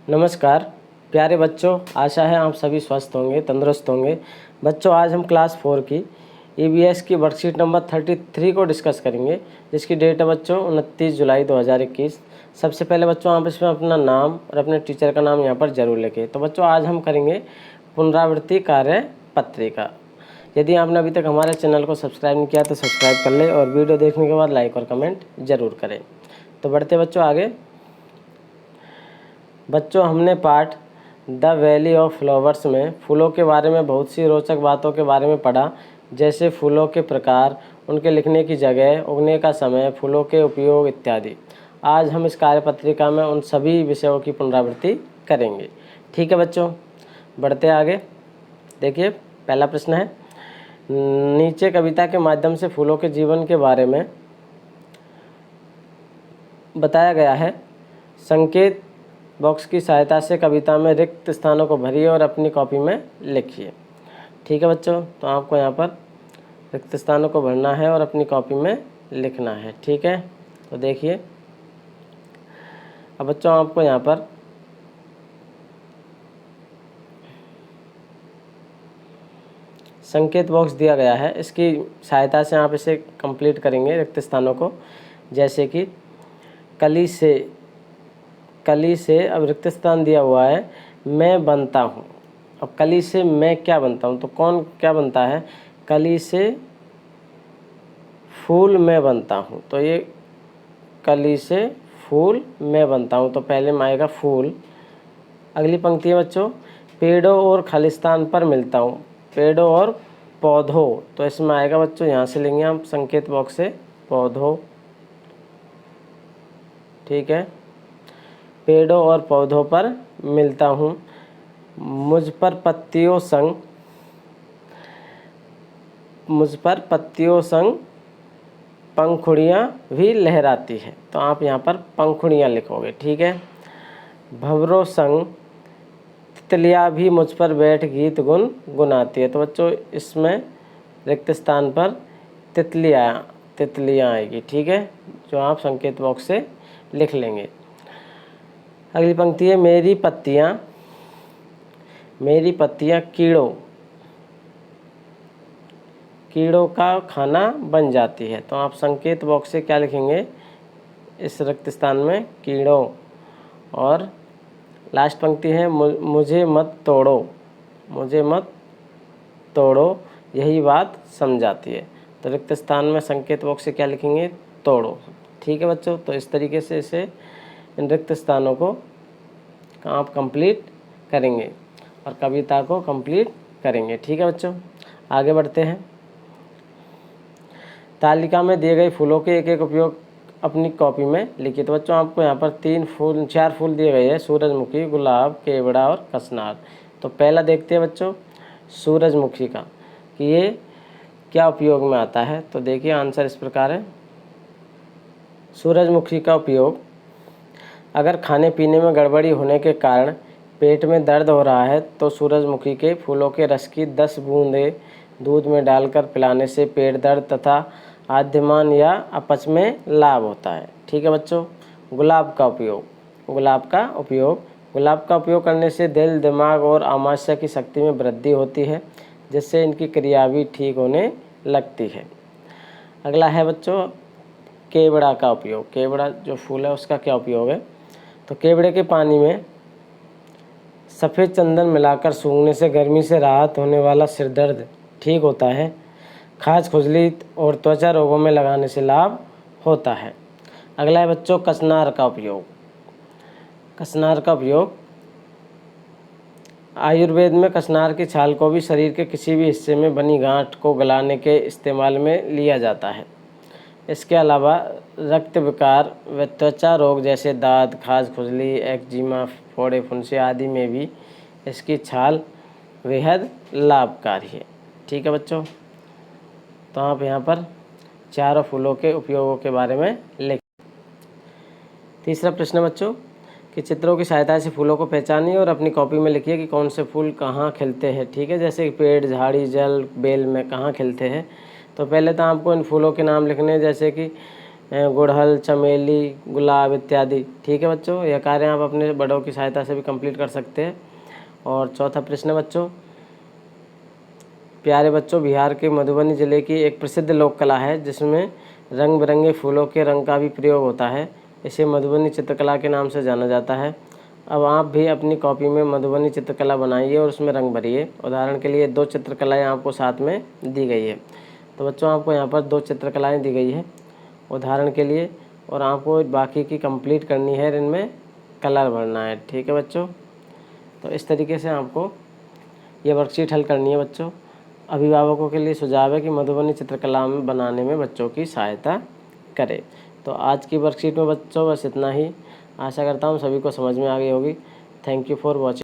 नमस्कार प्यारे बच्चों, आशा है आप सभी स्वस्थ होंगे, तंदुरुस्त होंगे। बच्चों, आज हम क्लास 4 की ईवीएस की वर्कशीट नंबर 33 को डिस्कस करेंगे, जिसकी डेट है बच्चों 29 जुलाई 2021। सबसे पहले बच्चों आप इसमें अपना नाम और अपने टीचर का नाम यहाँ पर जरूर लिखें। तो बच्चों, आज हम करेंगे पुनरावृत्ति कार्य पत्रिका। यदि आपने अभी तक हमारे चैनल को सब्सक्राइब नहीं किया तो सब्सक्राइब कर ले और वीडियो देखने के बाद लाइक और कमेंट जरूर करें। तो बढ़ते बच्चों आगे। बच्चों, हमने पाठ द वैली ऑफ फ्लावर्स में फूलों के बारे में बहुत सी रोचक बातों के बारे में पढ़ा, जैसे फूलों के प्रकार, उनके लिखने की जगह, उगने का समय, फूलों के उपयोग इत्यादि। आज हम इस कार्यपत्रिका में उन सभी विषयों की पुनरावृत्ति करेंगे। ठीक है बच्चों, बढ़ते आगे। देखिए, पहला प्रश्न है, नीचे कविता के माध्यम से फूलों के जीवन के बारे में बताया गया है। संकेत बॉक्स की सहायता से कविता में रिक्त स्थानों को भरिए और अपनी कॉपी में लिखिए। ठीक है बच्चों, तो आपको यहाँ पर रिक्त स्थानों को भरना है और अपनी कॉपी में लिखना है। ठीक है, तो देखिए, अब बच्चों आपको यहाँ पर संकेत बॉक्स दिया गया है, इसकी सहायता से आप इसे कंप्लीट करेंगे रिक्त स्थानों को। जैसे कि कली से अब रिक्त स्थान दिया हुआ है, मैं बनता हूँ। अब कली से मैं क्या बनता हूँ, तो कौन क्या बनता है? कली से फूल मैं बनता हूँ। तो ये कली से फूल मैं बनता हूँ, तो पहले में आएगा फूल। अगली पंक्ति है बच्चों, पेड़ों और खालिस्तान पर मिलता हूँ। पेड़ों और पौधों, तो इसमें आएगा बच्चों, यहाँ से लेंगे हम संकेत बॉक्स से पौधों। ठीक है, पेड़ों और पौधों पर मिलता हूँ। मुझ पर पत्तियों संग पंखुड़ियाँ भी लहराती है। तो आप यहाँ पर पंखुड़ियाँ लिखोगे। ठीक है, भंवरों संग तितलियाँ भी मुझ पर बैठ गीत गुनगुनाती है। तो बच्चों, इसमें रिक्त स्थान पर तितलियाँ आएगी। ठीक है, जो आप संकेत बॉक्स से लिख लेंगे। अगली पंक्ति है, मेरी पत्तियाँ कीड़ों का खाना बन जाती है। तो आप संकेत बॉक्स से क्या लिखेंगे इस रिक्त स्थान में? कीड़ों। और लास्ट पंक्ति है, मुझे मत तोड़ो, यही बात समझाती है। तो रिक्त स्थान में संकेत बॉक्स से क्या लिखेंगे? तोड़ो। ठीक है बच्चों, तो इस तरीके से इन रिक्त स्थानों को आप कंप्लीट करेंगे और कविता को कंप्लीट करेंगे। ठीक है बच्चों, आगे बढ़ते हैं। तालिका में दिए गए फूलों के एक एक उपयोग अपनी कॉपी में लिखिए। तो बच्चों, आपको यहाँ पर 4 फूल दिए गए हैं, सूरजमुखी, गुलाब, केवड़ा और कसनार। तो पहला देखते हैं बच्चों सूरजमुखी का, कि ये क्या उपयोग में आता है। तो देखिए, आंसर इस प्रकार है। सूरजमुखी का उपयोग, अगर खाने पीने में गड़बड़ी होने के कारण पेट में दर्द हो रहा है तो सूरजमुखी के फूलों के रस की 10 बूंदें दूध में डालकर पिलाने से पेट दर्द तथा आद्यमान या अपच में लाभ होता है। ठीक है बच्चों। गुलाब का उपयोग करने से दिल, दिमाग और आमाशय की शक्ति में वृद्धि होती है, जिससे इनकी क्रिया भी ठीक होने लगती है। अगला है बच्चों केवड़ा का उपयोग। केवड़ा जो फूल है उसका क्या उपयोग है? तो केवड़े के पानी में सफ़ेद चंदन मिलाकर सूंघने से गर्मी से राहत होने वाला सिर दर्द ठीक होता है। खाज, खुजली और त्वचा रोगों में लगाने से लाभ होता है। अगला है बच्चों कचनार का उपयोग। आयुर्वेद में कचनार की छाल को भी शरीर के किसी भी हिस्से में बनी गांठ को गलाने के इस्तेमाल में लिया जाता है। इसके अलावा रक्त विकार व त्वचा रोग जैसे दाद, खाज, खुजली, एक्जिमा, फोड़े, फुंसी आदि में भी इसकी छाल बेहद लाभकारी है। ठीक है बच्चों, तो आप यहाँ पर चारों फूलों के उपयोगों के बारे में लिख। तीसरा प्रश्न बच्चों, कि चित्रों की सहायता से फूलों को पहचानिए और अपनी कॉपी में लिखिए कि कौन से फूल कहाँ खिलते हैं। ठीक है, जैसे पेड़, झाड़ी, जल, बेल में कहाँ खिलते हैं। तो पहले तो आपको इन फूलों के नाम लिखने हैं, जैसे कि गुड़हल, चमेली, गुलाब इत्यादि। ठीक है बच्चों, यह कार्य आप अपने बड़ों की सहायता से भी कंप्लीट कर सकते हैं। और चौथा प्रश्न बच्चों, प्यारे बच्चों, बिहार के मधुबनी जिले की एक प्रसिद्ध लोक कला है जिसमें रंग बिरंगे फूलों के रंग का भी प्रयोग होता है। इसे मधुबनी चित्रकला के नाम से जाना जाता है। अब आप भी अपनी कॉपी में मधुबनी चित्रकला बनाइए और उसमें रंग भरिए। उदाहरण के लिए 2 चित्रकलाएँ आपको साथ में दी गई है। तो बच्चों आपको यहाँ पर 2 चित्रकलाएँ दी गई है उदाहरण के लिए, और आपको बाकी की कंप्लीट करनी है, इनमें कलर भरना है। ठीक है बच्चों, तो इस तरीके से आपको ये वर्कशीट हल करनी है बच्चों। अभिभावकों के लिए सुझाव है कि मधुबनी चित्रकला में बनाने में बच्चों की सहायता करें। तो आज की वर्कशीट में बच्चों बस इतना ही। आशा करता हूँ सभी को समझ में आ गई होगी। Thank you for watching.